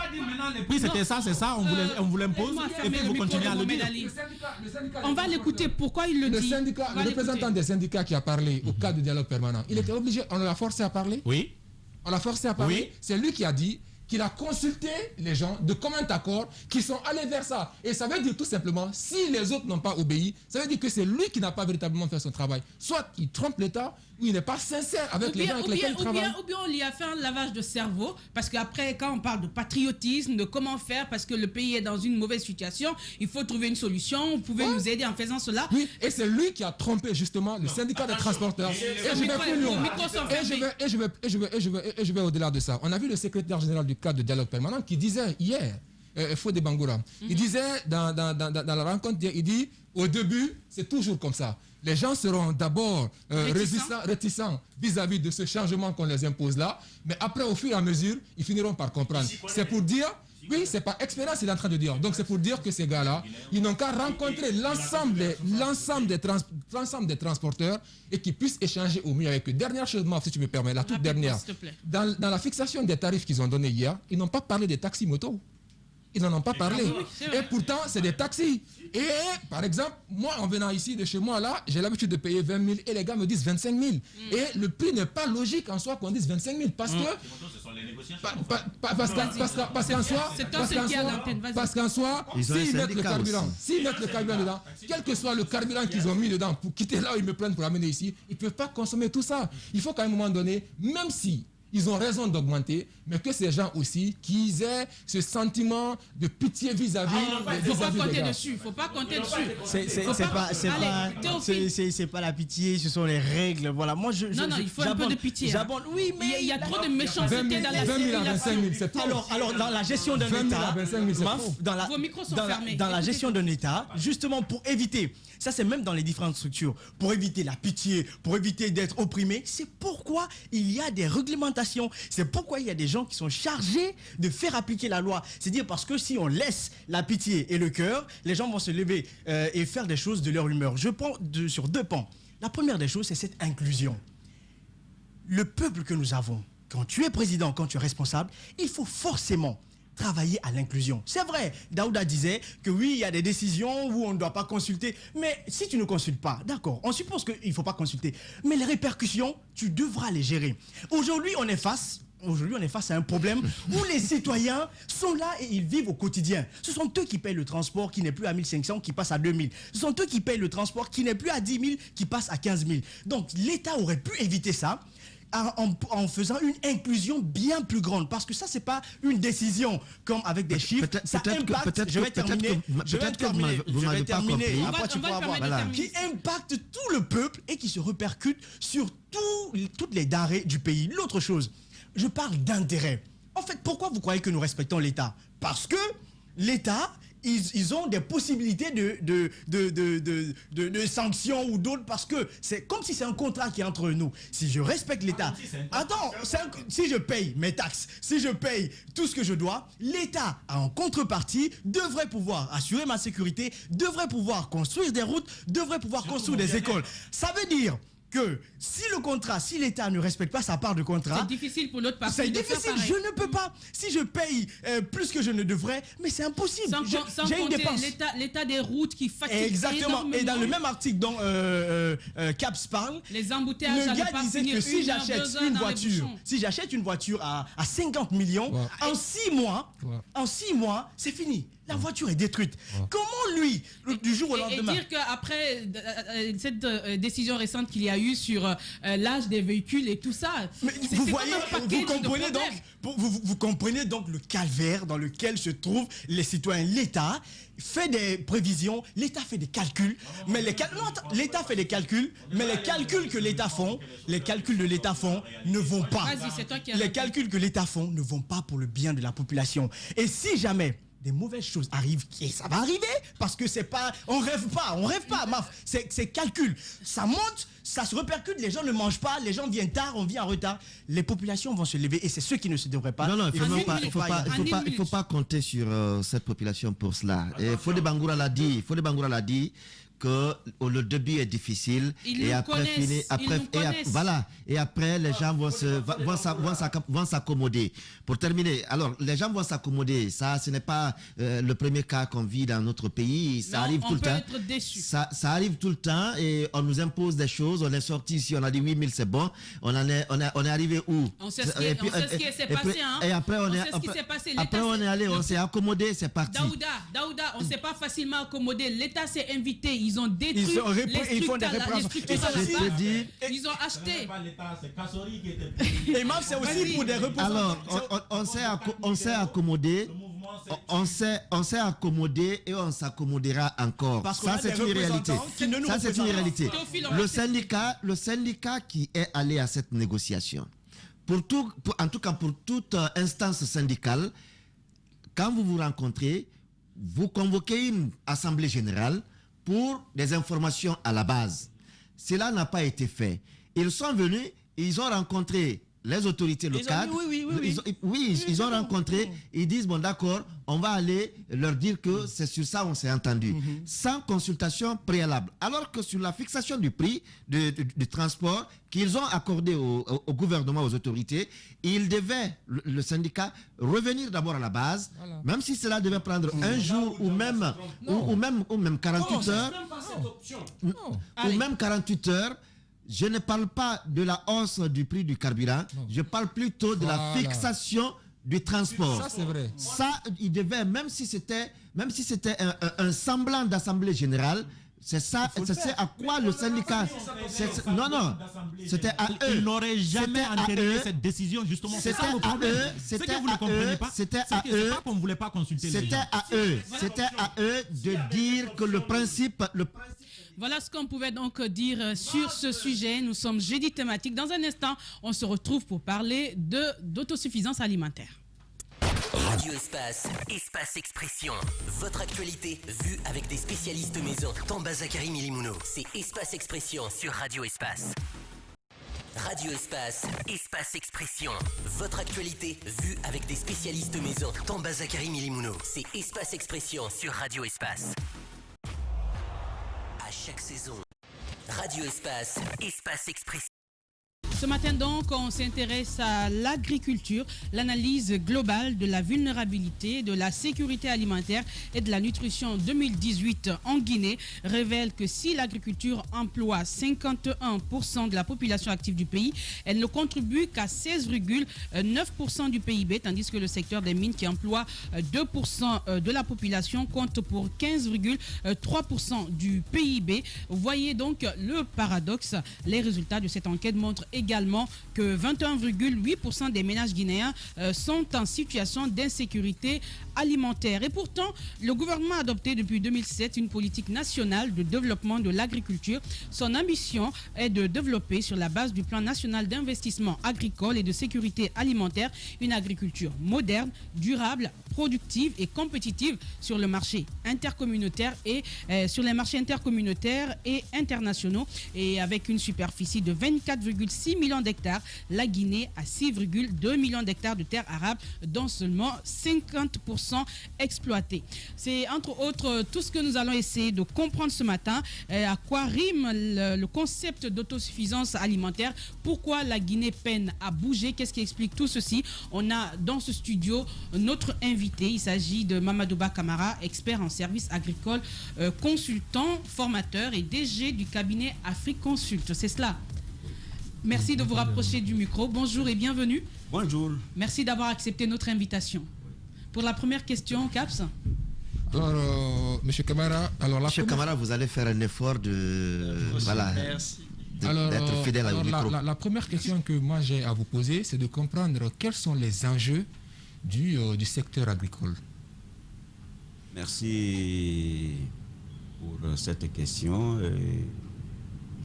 Oui, c'était ça, c'est ça. On vous l'impose. Et puis vous continuez à le dire. On va l'écouter. Pourquoi il le dit? Le représentant des syndicats qui a parlé au cadre du dialogue permanent, il était obligé, on l'a forcé à parler. Oui. On l'a forcé à parler. Oui. C'est lui qui a dit qu'il a consulté les gens de commun accord qui sont allés vers ça. Et ça veut dire tout simplement, si les autres n'ont pas obéi, ça veut dire que c'est lui qui n'a pas véritablement fait son travail. Soit il trompe l'État, ou il n'est pas sincère avec les gens avec lesquels il travaille. Ou bien on lui a fait un lavage de cerveau, parce qu'après, quand on parle de patriotisme, de comment faire, parce que le pays est dans une mauvaise situation, il faut trouver une solution, vous pouvez nous aider en faisant cela. Oui, et c'est lui qui a trompé justement le syndicat des transporteurs. Et je vais plus loin. Et je vais au-delà de ça. On a vu le secrétaire général du cadre de dialogue permanent qui disait hier, Fodé Bangoura, il disait dans la rencontre, il dit, au début, c'est toujours comme ça. Les gens seront d'abord réticents vis-à-vis de ce changement qu'on les impose là, mais après, au fur et à mesure, ils finiront par comprendre. C'est pour dire, oui, c'est pas expérience, il est en train de dire. Donc c'est pour dire que ces gars-là, ils n'ont qu'à rencontrer l'ensemble des transporteurs et qu'ils puissent échanger au mieux avec eux. Dernière chose, si tu me permets, la toute dernière. Dans la fixation des tarifs qu'ils ont donnés hier, ils n'ont pas parlé des taxis motos. Ils n'en ont pas parlé. Et pourtant, c'est des taxis. Et par exemple, moi, en venant ici de chez moi, là, j'ai l'habitude de payer 20 000 et les gars me disent 25 000. Et le prix n'est pas logique en soi qu'on dise 25 000 parce que... Parce qu'en soi, s'ils mettent le carburant dedans, quel que soit le carburant qu'ils ont mis dedans pour quitter là où ils me prennent pour l'amener ici, ils ne peuvent pas consommer tout ça. Il faut qu'à un moment donné, même si ils ont raison d'augmenter, mais que ces gens aussi, qu'ils aient ce sentiment de pitié vis-à-vis Il ne faut pas compter dessus. Il ne faut pas compter dessus. C'est pas la pitié, ce sont les règles. Voilà. Moi, non, il faut un peu de pitié. Oui, mais il y a trop de méchanceté dans la 20 000 à 25 000, c'est trop. Alors, dans la gestion d'un État, vos micros sont fermés. Dans la gestion d'un État, justement pour éviter, ça c'est même dans les différentes structures, pour éviter la pitié, pour éviter d'être opprimé, c'est pourquoi il y a des réglementations. C'est pourquoi il y a des gens qui sont chargés de faire appliquer la loi. C'est-à-dire parce que si on laisse la pitié et le cœur, les gens vont se lever et faire des choses de leur humeur. Je prends sur deux pans. La première des choses, c'est cette inclusion. Le peuple que nous avons, quand tu es président, quand tu es responsable, il faut forcément travailler à l'inclusion. C'est vrai, Daouda disait que oui, il y a des décisions où on ne doit pas consulter, mais si tu ne consultes pas, d'accord, on suppose qu'il ne faut pas consulter, mais les répercussions, tu devras les gérer. Aujourd'hui, on est face aujourd'hui, on est face à un problème où les citoyens sont là et ils vivent au quotidien. Ce sont eux qui payent le transport qui n'est plus à 1500, qui passe à 2000. Ce sont eux qui payent le transport qui n'est plus à 10 000, qui passe à 15 000. Donc, l'État aurait pu éviter ça en faisant une inclusion bien plus grande. Parce que ça, c'est pas une décision comme avec des chiffres. Ça impacte, je vais terminer. Vous m'avez pas compris. Après, tu pourras voir. Qui impacte tout le peuple et qui se répercute sur toutes les denrées du pays. L'autre chose, je parle d'intérêt. En fait, pourquoi vous croyez que nous respectons l'État? Parce que l'État, ils ont des possibilités de sanctions ou d'autres, parce que c'est comme si c'est un contrat qui est entre nous. Si je respecte l'État, si je paye mes taxes, si je paye tout ce que je dois, l'État, en contrepartie, devrait pouvoir assurer ma sécurité, devrait pouvoir construire des routes, devrait pouvoir construire des écoles. Ça veut dire que si l'État ne respecte pas sa part de contrat... C'est difficile pour l'autre partie. C'est difficile, je ne peux pas. Si je paye plus que je ne devrais, mais c'est impossible. J'ai une dépense. L'état des routes qui fatigue. Exactement. Énormément. Et dans le même article dont Caps parle, les embouteillages, le gars disait que si j'achète une voiture à 50 millions, en 6 mois, c'est fini. La voiture est détruite. Comment lui, du jour au lendemain... Et dire qu'après cette décision récente qu'il y a eu sur l'âge des véhicules et tout ça... Mais vous comprenez donc le calvaire dans lequel se trouvent les citoyens. L'État fait des prévisions, l'État fait des calculs, mais l'État fait des calculs, mais les calculs que l'État font, les calculs de l'État font ne vont pas. Les calculs que l'État font ne vont pas pour le bien de la population. Et si jamais des mauvaises choses arrivent, et ça va arriver, parce que c'est pas, on rêve pas, Maf, c'est calcul, ça monte, ça se répercute, les gens ne mangent pas, les gens viennent tard, on vient en retard, les populations vont se lever, et c'est ceux qui ne se devraient pas. Non, il faut pas compter sur cette population pour cela. Fodé Bangoura l'a dit, que le début est difficile et après les gens vont s'accommoder. Pour terminer, alors les gens vont s'accommoder, ça ce n'est pas le premier cas qu'on vit dans notre pays, ça arrive tout le temps. Ça arrive tout le temps et on nous impose des choses, on est sorti ici, on a dit 8000 c'est bon, on est arrivé où? On sait ce qui s'est passé, hein. Et après on est allé, on s'est accommodé, c'est parti. Daouda, on ne s'est pas facilement accommodé, l'État s'est invité, ils ont détruit ils font des réparations. Ils ont acheté. Et même c'est aussi pour des repos. Alors, on s'est accommodé. On s'est accommodé et on s'accommodera encore. Ça, c'est une réalité. Ça, c'est une réalité. Le syndicat qui est allé à cette négociation, en tout cas pour toute instance syndicale, quand vous vous rencontrez, vous convoquez une assemblée générale pour des informations à la base. Cela n'a pas été fait. Ils sont venus, ils ont rencontré les autorités locales. Ils ont rencontré, ils disent, bon d'accord, on va aller leur dire que c'est sur ça on s'est entendu. Sans consultation préalable. Alors que sur la fixation du prix du transport qu'ils ont accordé au gouvernement, aux autorités, ils devaient, le syndicat, revenir d'abord à la base, même si cela devait prendre un jour ou même 48 heures. Ou même 48 heures. Je ne parle pas de la hausse du prix du carburant, je parle plutôt de la fixation du transport. Ça, c'est vrai. Ça, il devait, même si c'était un semblant d'assemblée générale, c'est ça, c'est à quoi le syndicat... Non, c'était à eux. Ils n'auraient jamais entériné cette décision, justement. C'était à eux. Ce que vous ne comprenez pas, c'est pas qu'on ne voulait pas consulter les gens. C'était à eux de dire que le principe... Voilà ce qu'on pouvait donc dire sur ce sujet. Nous sommes jeudi thématique. Dans un instant, on se retrouve pour parler d'autosuffisance alimentaire. Radio Espace, Espace Expression. Votre actualité vue avec des spécialistes maison. Tamba Zakari Milimouno. C'est Espace Expression sur Radio Espace. Radio Espace, Espace Expression. Votre actualité vue avec des spécialistes maison. Tamba Zakari Milimouno. C'est Espace Expression sur Radio Espace. À chaque saison. Radio Espace, Espace Expression. Ce matin donc, on s'intéresse à l'agriculture, l'analyse globale de la vulnérabilité, de la sécurité alimentaire et de la nutrition 2018 en Guinée révèle que si l'agriculture emploie 51% de la population active du pays, elle ne contribue qu'à 16,9% du PIB, tandis que le secteur des mines qui emploie 2% de la population compte pour 15,3% du PIB. Vous voyez donc le paradoxe. Les résultats de cette enquête montrent également que 21,8% des ménages guinéens sont en situation d'insécurité alimentaire. Et pourtant, le gouvernement a adopté depuis 2007 une politique nationale de développement de l'agriculture. Son ambition est de développer sur la base du plan national d'investissement agricole et de sécurité alimentaire une agriculture moderne, durable, productive et compétitive sur le marché intercommunautaire et sur les marchés intercommunautaires et internationaux. Et avec une superficie de 24,6 millions d'hectares, la Guinée a 6,2 millions d'hectares de terres arables, dont seulement 50% exploités. C'est entre autres tout ce que nous allons essayer de comprendre ce matin. À quoi rime le concept d'autosuffisance alimentaire? Pourquoi la Guinée peine à bouger? Qu'est-ce qui explique tout ceci? On a dans ce studio notre invité. Il s'agit de Mamadouba Camara, expert en services agricoles, consultant, formateur et DG du cabinet AfriConsult. C'est cela. Merci de vous rapprocher du micro. Bonjour et bienvenue. Bonjour. Merci d'avoir accepté notre invitation. Pour la première question, Caps. Alors, M. Camara, Monsieur Camara, vous allez faire un effort de... Voilà. Merci. D'être fidèle au micro. La première question que moi j'ai à vous poser, c'est de comprendre quels sont les enjeux du secteur agricole. Merci pour cette question.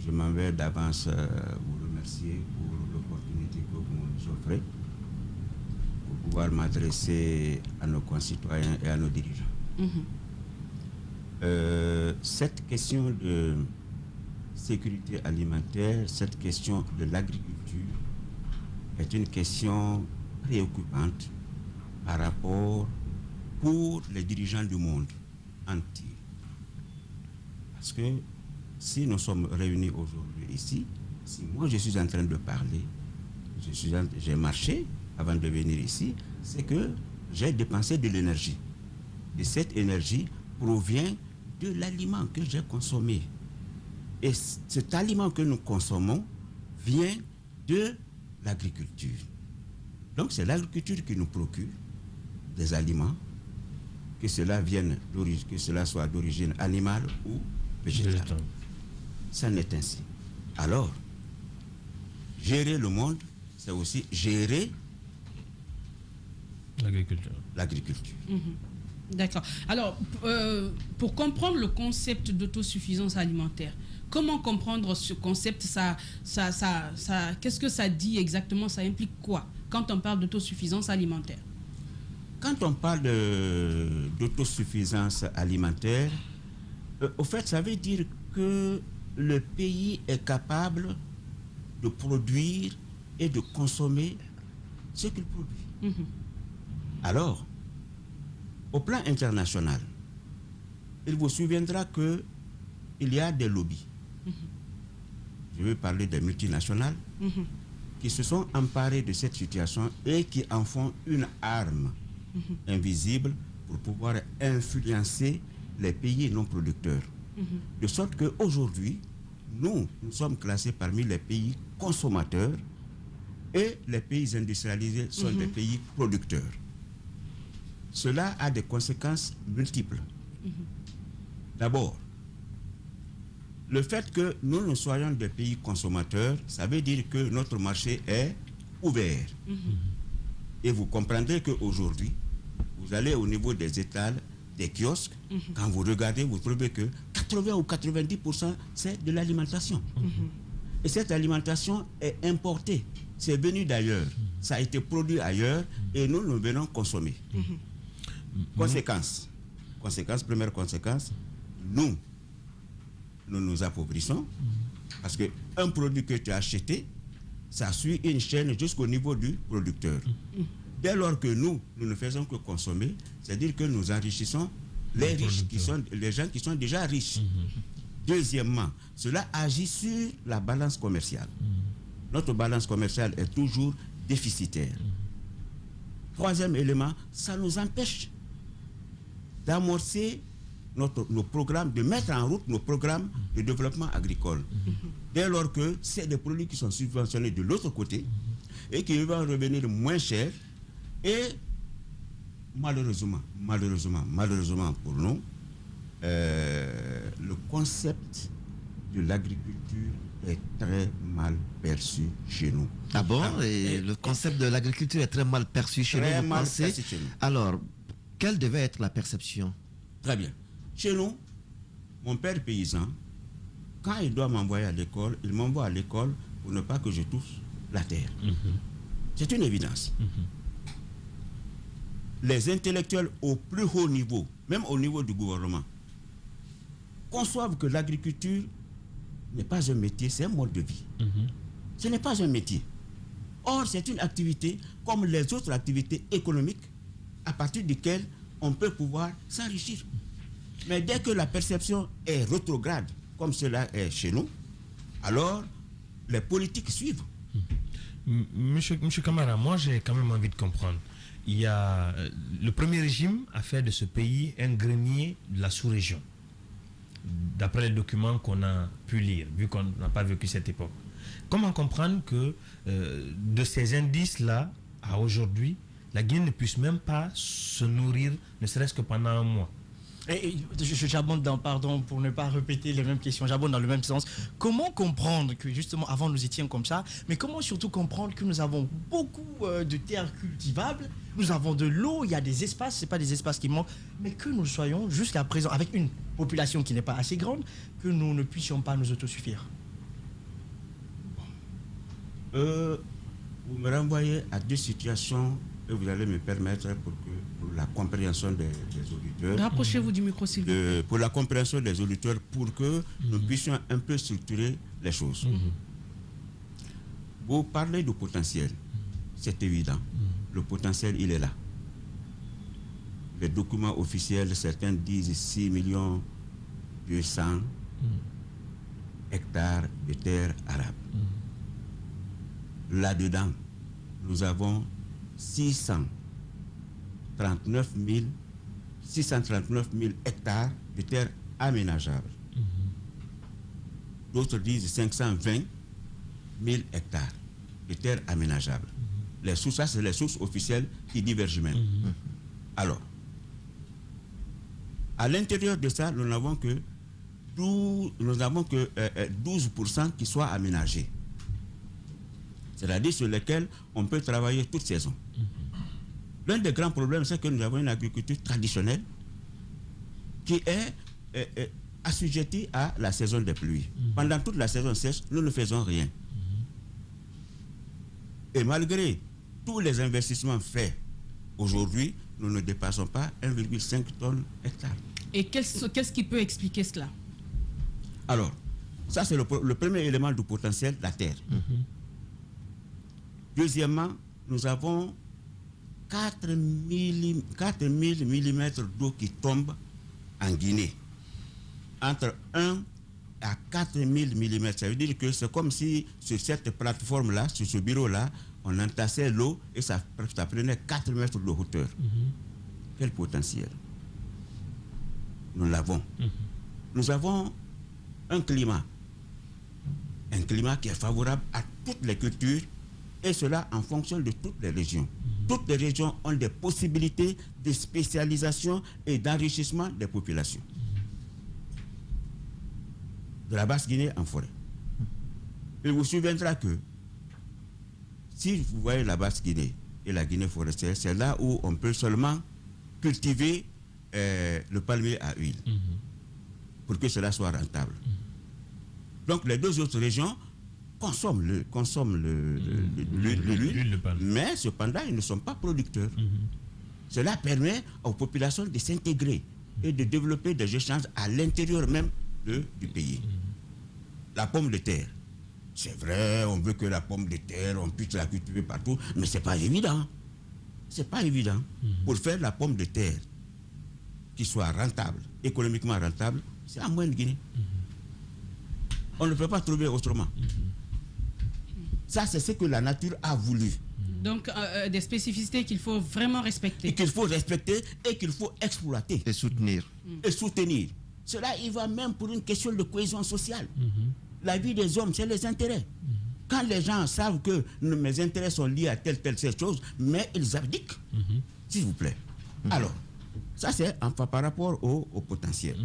Je m'en vais d'avance vous remercier pour l'opportunité que vous nous offrez pour pouvoir m'adresser à nos concitoyens et à nos dirigeants. Cette question de sécurité alimentaire, cette question de l'agriculture est une question préoccupante par rapport pour les dirigeants du monde entier. Parce que si nous sommes réunis aujourd'hui ici, si moi je suis en train de parler, j'ai marché avant de venir ici, c'est que j'ai dépensé de l'énergie. Et cette énergie provient de l'aliment que j'ai consommé. Et cet aliment que nous consommons vient de l'agriculture. Donc c'est l'agriculture qui nous procure des aliments, que cela soit d'origine animale ou végétale. Ça n'est ainsi. Alors, gérer le monde, c'est aussi gérer l'agriculture. D'accord. Alors, pour comprendre le concept d'autosuffisance alimentaire, comment comprendre ce concept? Qu'est-ce que ça dit exactement? Ça implique quoi quand on parle d'autosuffisance alimentaire? Quand on parle d'autosuffisance alimentaire, au fait, ça veut dire que le pays est capable de produire et de consommer ce qu'il produit. Alors, au plan international, il vous souviendra qu'il y a des lobbies. Je veux parler des multinationales qui se sont emparées de cette situation et qui en font une arme invisible pour pouvoir influencer les pays non producteurs. De sorte qu'aujourd'hui, nous sommes classés parmi les pays consommateurs et les pays industrialisés sont des pays producteurs. Cela a des conséquences multiples. D'abord, le fait que nous soyons des pays consommateurs, ça veut dire que notre marché est ouvert. Et vous comprendrez qu'aujourd'hui, vous allez au niveau des étals, des kiosques, quand vous regardez, vous trouvez que 80 ou 90%, c'est de l'alimentation. Et cette alimentation est importée. C'est venu d'ailleurs. Ça a été produit ailleurs et nous venons consommer. Première conséquence, nous nous appauvrissons parce qu'un produit que tu as acheté, ça suit une chaîne jusqu'au niveau du producteur. Dès lors que nous ne faisons que consommer, c'est-à-dire que nous enrichissons les riches, les gens qui sont déjà riches. Deuxièmement, cela agit sur la balance commerciale. notre balance commerciale est toujours déficitaire. Troisième élément, ça nous empêche d'amorcer nos programmes, de mettre en route nos programmes de développement agricole. Dès lors que c'est des produits qui sont subventionnés de l'autre côté et qui vont revenir moins cher. Et malheureusement pour nous, le concept de l'agriculture est très mal perçu chez nous. Ah bon? Et le concept de l'agriculture est très mal perçu chez nous, vous pensez? Alors, quelle devait être la perception? Très bien. Chez nous, mon père paysan, quand il doit m'envoyer à l'école, il m'envoie à l'école pour ne pas que je touche la terre. C'est une évidence. Les intellectuels au plus haut niveau, même au niveau du gouvernement, conçoivent que l'agriculture n'est pas un métier, c'est un mode de vie. Ce n'est pas un métier. Or, c'est une activité comme les autres activités économiques à partir desquelles on peut pouvoir s'enrichir. Mais dès que la perception est rétrograde, comme cela est chez nous, alors les politiques suivent. Monsieur Camara, moi j'ai quand même envie de comprendre. Il y a, le premier régime a fait de ce pays un grenier de la sous-région, d'après les documents qu'on a pu lire, vu qu'on n'a pas vécu cette époque. Comment comprendre que de ces indices-là à aujourd'hui, la Guinée ne puisse même pas se nourrir, ne serait-ce que pendant un mois? J'abonde dans, pardon, pour ne pas répéter les mêmes questions, j'abonde dans le même sens. Comment comprendre que justement avant nous étions comme ça, mais comment surtout comprendre que nous avons beaucoup de terres cultivables, nous avons de l'eau, il y a des espaces, ce n'est pas des espaces qui manquent, mais que nous soyons jusqu'à présent, avec une population qui n'est pas assez grande, que nous ne puissions pas nous autosuffire? Vous me renvoyez à deux situations et vous allez me permettre pour la compréhension des auditeurs. Rapprochez-vous du micro, s'il vous plaît. Pour la compréhension des auditeurs, pour que nous puissions un peu structurer les choses. Vous parlez du potentiel, c'est évident. Le potentiel, il est là. Les documents officiels, certains disent 6 200 000 hectares de terres arables. Là-dedans, nous avons 639 000 hectares de terres aménageables. D'autres disent 520 000 hectares de terres aménageables. Les sources, ça, c'est les sources officielles qui divergent même. Alors, à l'intérieur de ça, nous n'avons que 12% qui soient aménagés. C'est-à-dire sur lesquels on peut travailler toute saison. L'un des grands problèmes, c'est que nous avons une agriculture traditionnelle qui est assujettie à la saison des pluies. Pendant toute la saison sèche, nous ne faisons rien. Et malgré tous les investissements faits aujourd'hui, nous ne dépassons pas 1,5 tonnes hectare. Et qu'est-ce qui peut expliquer cela? Alors, ça c'est le premier élément du potentiel, la terre. Deuxièmement, nous avons 4 000 mm d'eau qui tombent en Guinée. Entre 1 à 4 000 mm. Ça veut dire que c'est comme si sur cette plateforme-là, sur ce bureau-là, on entassait l'eau et ça prenait 4 mètres de hauteur. Quel potentiel? Nous l'avons. Nous avons un climat qui est favorable à toutes les cultures, et cela en fonction de toutes les régions. Toutes les régions ont des possibilités de spécialisation et d'enrichissement des populations. De la Basse-Guinée en forêt. Il vous souviendra que si vous voyez la Basse-Guinée et la Guinée forestière, c'est là où on peut seulement cultiver le palmier à huile pour que cela soit rentable. Donc les deux autres régions consomment l'huile, mais cependant, ils ne sont pas producteurs. Cela permet aux populations de s'intégrer et de développer des échanges à l'intérieur même du pays. La pomme de terre, c'est vrai, on veut que la pomme de terre, on puisse la cultiver partout, mais ce n'est pas évident. C'est pas évident. Pour faire la pomme de terre qui soit rentable, économiquement rentable, c'est en Moyenne-Guinée. On ne peut pas trouver autrement. Ça, c'est ce que la nature a voulu. Donc, des spécificités qu'il faut vraiment respecter. Et qu'il faut respecter et qu'il faut exploiter. Et soutenir. Et soutenir. Cela, il va même pour une question de cohésion sociale. La vie des hommes, c'est les intérêts. Quand les gens savent que mes intérêts sont liés à telle chose, mais ils abdiquent, s'il vous plaît. Alors, ça c'est par rapport au potentiel.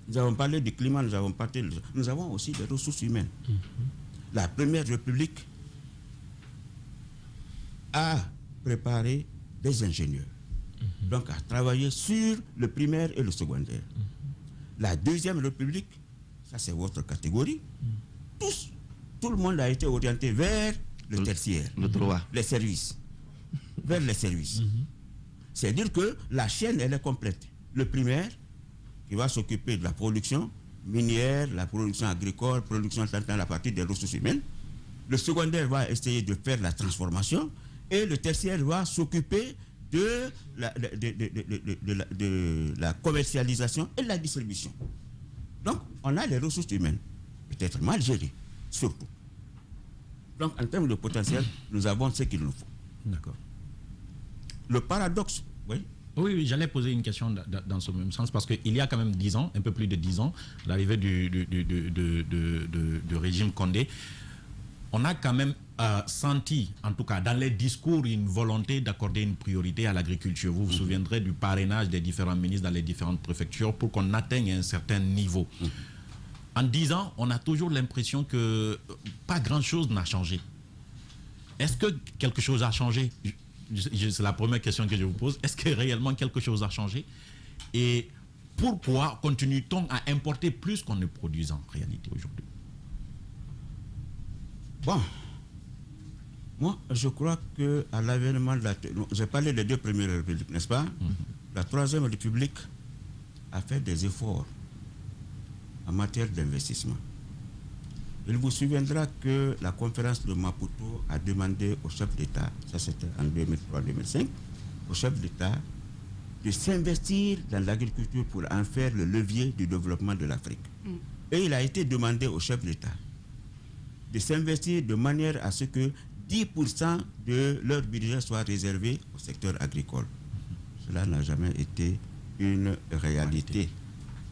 Nous avons parlé du climat, nous avons aussi des ressources humaines. La Première République a préparé des ingénieurs, donc a travaillé sur le primaire et le secondaire. La Deuxième République, ça c'est votre catégorie, tout le monde a été orienté vers le tertiaire, le droit, les services, vers les services. C'est-à-dire que la chaîne, elle est complète. Le primaire, qui va s'occuper de la production minière, la production agricole, production à la partie des ressources humaines. Le secondaire va essayer de faire la transformation et le tertiaire va s'occuper de la commercialisation et la distribution. Donc, on a les ressources humaines, peut-être mal gérées, surtout. Donc, en termes de potentiel, nous avons ce qu'il nous faut. D'accord. Le paradoxe, oui. Oui, j'allais poser une question dans ce même sens, parce qu'il y a quand même 10 ans, un peu plus de 10 ans, l'arrivée du régime Condé, on a quand même senti, en tout cas dans les discours, une volonté d'accorder une priorité à l'agriculture. Vous vous souviendrez du parrainage des différents ministres dans les différentes préfectures pour qu'on atteigne un certain niveau. En 10 ans, on a toujours l'impression que pas grand-chose n'a changé. Est-ce que quelque chose a changé ? C'est la première question que je vous pose. Est-ce que réellement quelque chose a changé? Et pourquoi continue-t-on à importer plus qu'on ne produit en réalité aujourd'hui? Bon, moi je crois qu'à l'avènement de j'ai parlé des deux premières républiques, n'est-ce pas? La Troisième République a fait des efforts en matière d'investissement. Il vous souviendra que la conférence de Maputo a demandé au chef d'État, ça c'était en 2003-2005, au chef d'État de s'investir dans l'agriculture pour en faire le levier du développement de l'Afrique. Et il a été demandé au chef d'État de s'investir de manière à ce que 10% de leur budget soit réservé au secteur agricole. Cela n'a jamais été une réalité.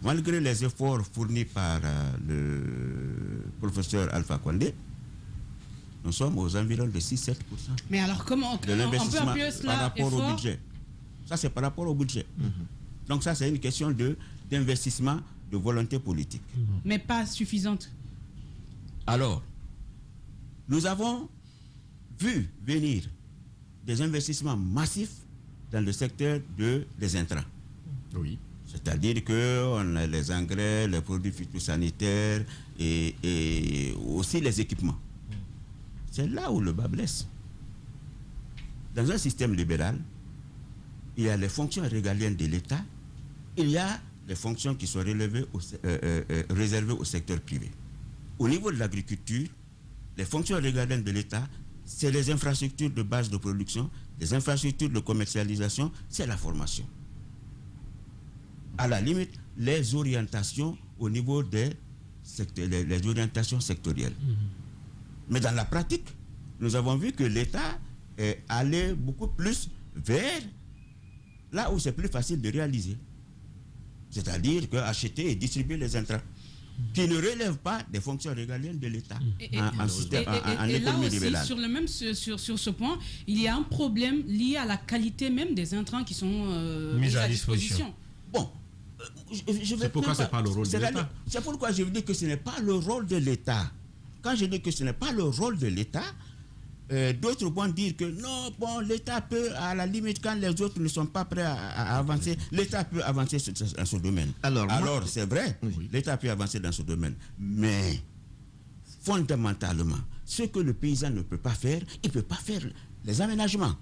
Malgré les efforts fournis par le professeur Alpha Condé, nous sommes aux environs de 6-7% Mais alors comment de l'investissement on peut appeler cela par rapport effort? au budget. Ça, c'est par rapport au budget. Donc ça, c'est une question d'investissement, de volonté politique. Mais pas suffisante. Alors, nous avons vu venir des investissements massifs dans le secteur des intrants. Oui. C'est-à-dire qu'on a les engrais, les produits phytosanitaires et aussi les équipements. C'est là où le bas blesse. Dans un système libéral, il y a les fonctions régaliennes de l'État, il y a les fonctions qui sont réservées au secteur privé. Au niveau de l'agriculture, les fonctions régaliennes de l'État, c'est les infrastructures de base de production, les infrastructures de commercialisation, c'est la formation. À la limite, les orientations au niveau des les orientations sectorielles. Mais dans la pratique, nous avons vu que l'État est allé beaucoup plus vers là où c'est plus facile de réaliser. C'est-à-dire acheter et distribuer les intrants qui ne relèvent pas des fonctions régaliennes de l'État en économie libérale. Sur ce point, il y a un problème lié à la qualité même des intrants qui sont mis à disposition. Bon, c'est pourquoi ce n'est pas le rôle de l'État. C'est pourquoi je dis que ce n'est pas le rôle de l'État. Quand je dis que ce n'est pas le rôle de l'État, d'autres vont dire que non, bon, l'État peut, à la limite, quand les autres ne sont pas prêts à avancer, l'État peut avancer dans ce domaine. Alors c'est vrai, oui, l'État peut avancer dans ce domaine. Mais, fondamentalement, ce que le paysan ne peut pas faire, il ne peut pas faire les aménagements.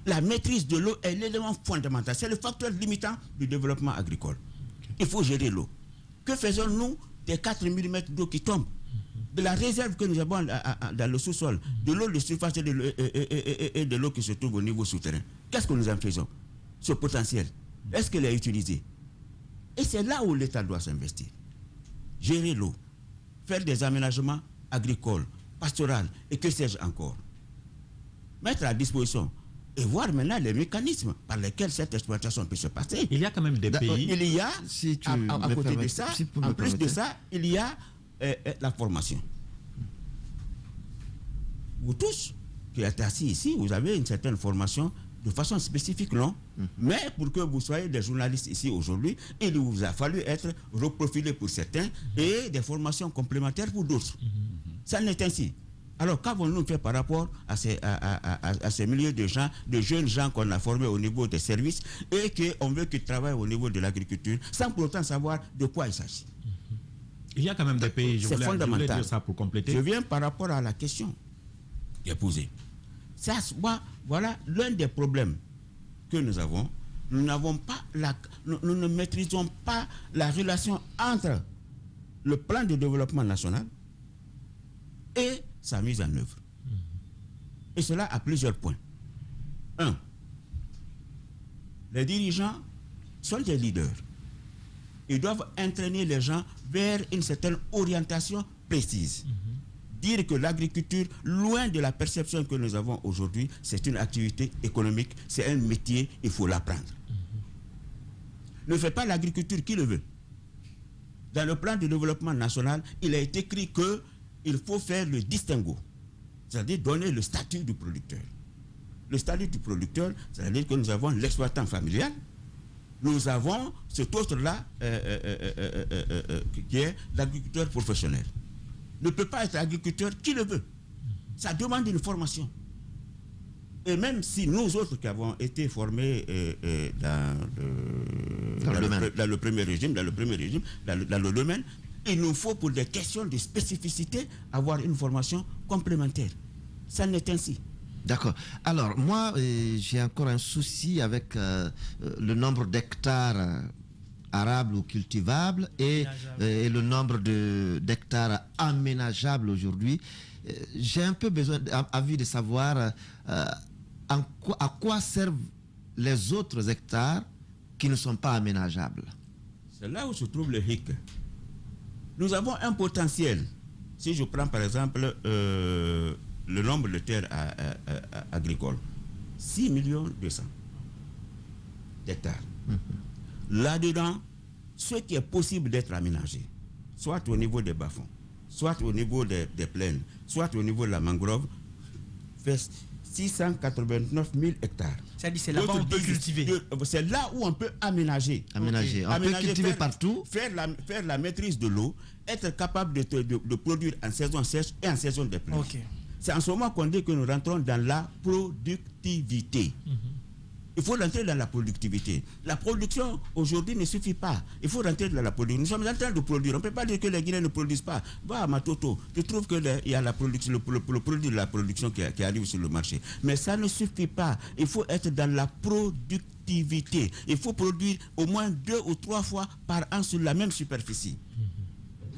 La maîtrise de l'eau est l'élément fondamental. C'est le facteur limitant du développement agricole. Il faut gérer l'eau. Que faisons-nous des 4 mm d'eau qui tombent? De la réserve que nous avons dans le sous-sol, de l'eau de surface et de l'eau qui se trouve au niveau souterrain. Qu'est-ce que nous en faisons? Ce potentiel, est-ce qu'il est utilisé? Et c'est là où l'État doit s'investir. Gérer l'eau, faire des aménagements agricoles, pastorale et que sais-je encore. Mettre à disposition et voir maintenant les mécanismes par lesquels cette exploitation peut se passer. Il y a quand même des pays... Il y a, à côté de ça, en plus de ça, il y a la formation. Vous tous qui êtes assis ici, vous avez une certaine formation de façon spécifique, non? Mais pour que vous soyez des journalistes ici aujourd'hui, il vous a fallu être reprofilé pour certains et des formations complémentaires pour d'autres. Ça n'est ainsi. Alors, qu'avons-nous fait par rapport à ces milliers de gens, de jeunes gens qu'on a formés au niveau des services et qu'on veut qu'ils travaillent au niveau de l'agriculture sans pour autant savoir de quoi il s'agit? Il y a quand même des pays, je voulais dire ça pour compléter. Je viens par rapport à la question qui est posée. Ça, voilà l'un des problèmes que nous avons. Nous ne maîtrisons pas la relation entre le plan de développement national et sa mise en œuvre. Et cela à plusieurs points. 1. Les dirigeants sont des leaders. Ils doivent entraîner les gens vers une certaine orientation précise. Dire que l'agriculture, loin de la perception que nous avons aujourd'hui, c'est une activité économique, c'est un métier, il faut l'apprendre. Ne fait pas l'agriculture qui le veut. Dans le plan de développement national, il a été écrit qu'il faut faire le distinguo, c'est-à-dire donner le statut du producteur. Le statut du producteur, c'est-à-dire que nous avons l'exploitant familial, nous avons cet autre-là qui est l'agriculteur professionnel. Ne peut pas être agriculteur qui le veut. Ça demande une formation. Et même si nous autres qui avons été formés dans le premier régime, dans le domaine, il nous faut pour des questions de spécificité avoir une formation complémentaire. Ça n'est ainsi. D'accord. Alors, moi, j'ai encore un souci avec le nombre d'hectares arables ou cultivables et le nombre d'hectares aménageables aujourd'hui. J'ai un peu envie de savoir à quoi servent les autres hectares qui ne sont pas aménageables. C'est là où se trouve le hic. Nous avons un potentiel. Si je prends par exemple le nombre de terres agricoles, 6 200 000 d'hectares. Là-dedans, ce qui est possible d'être aménagé, soit au niveau des bas-fonds, soit au niveau des plaines, soit au niveau de la mangrove, fait 689 000 hectares. C'est là où on peut cultiver. C'est là où on peut aménager. Aménager. On peut cultiver partout. Faire la maîtrise de l'eau, être capable de produire en saison sèche et en saison des pluies. C'est en ce moment qu'on dit que nous rentrons dans la productivité. Il faut rentrer dans la productivité. La production, aujourd'hui, ne suffit pas. Il faut rentrer dans la production. Nous sommes en train de produire. On ne peut pas dire que les Guinéens ne produisent pas. Va à Matoto. Je trouve qu'il y a la production, le produit de la production qui arrive sur le marché. Mais ça ne suffit pas. Il faut être dans la productivité. Il faut produire au moins 2 ou 3 fois par an sur la même superficie.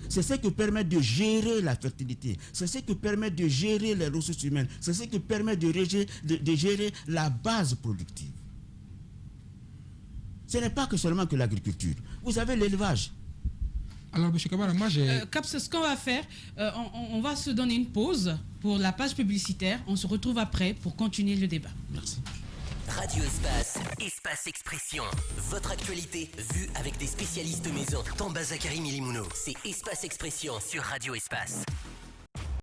C'est ce qui permet de gérer la fertilité. C'est ce qui permet de gérer les ressources humaines. C'est ce qui permet de gérer la base productive. Ce n'est pas que seulement que l'agriculture. Vous avez l'élevage. Alors, M. Kabara, moi j'ai... Caps, ce qu'on va faire, on va se donner une pause pour la page publicitaire. On se retrouve après pour continuer le débat. Merci. Radio Espace, Espace Expression. Votre actualité vue avec des spécialistes maison. Tamba Zakari Milimouno. C'est Espace Expression sur Radio Espace.